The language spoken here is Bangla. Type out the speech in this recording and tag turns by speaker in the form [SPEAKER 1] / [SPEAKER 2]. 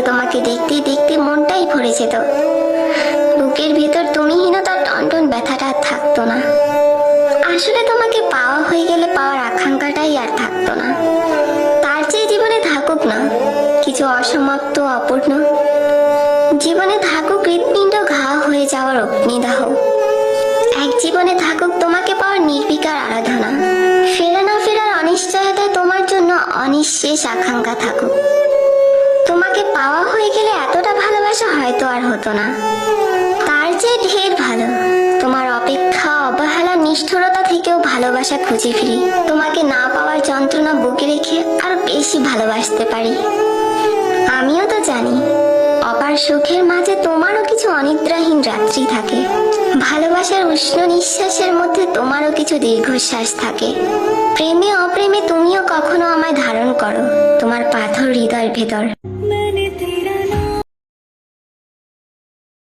[SPEAKER 1] তোমাকে দেখতে দেখতে মনটাই ভরে যেত। বুকের ভিতর তুমিহীনতার টনটন ব্যথাটা আর থাকতো না। আসলে তোমাকে পাওয়া হয়ে গেলে পাওয়ার আকাঙ্ক্ষাটাই আর থাকতো না। তার চেয়ে জীবনে থাকুক না কিছু অসমাপ্ত অপূর্ণ, জীবনে থাকুক হৃৎপিণ্ড ঘা হয়ে যাওয়ার অগ্নিদাহ, এক জীবনে থাকুক তোমাকে পাওয়ার নির্বিকার আরাধনা, ফেরা না ফেরার অনিশ্চয়তায় তোমার জন্য অনিঃশেষ আকাঙ্ক্ষা থাকুক। তোমাকে পাওয়া হয়ে গেলে এতটা ভালোবাসা হয়তো আর হতো না, তার চেয়ে ঢের ভালো তোমার অপেক্ষা অবহেলা নিষ্ঠুরতা থেকেও ভালোবাসা খুঁজে ফিরি। তোমাকে না পাওয়ার যন্ত্রণা বুকে রেখে আরো বেশি ভালোবাসতে পারি। আমিও তো জানি অপার সুখের মাঝে তোমারও কিছু অনিদ্রাহীন রাত্রি থাকে, ভালোবাসার উষ্ণ নিঃশ্বাসের মধ্যে তোমারও কিছু দীর্ঘশ্বাস থাকে। প্রেমে অপ্রেমে তুমিও কখনো আমায় ধারণ করো তোমার পাথর হৃদয়ের ভেতর।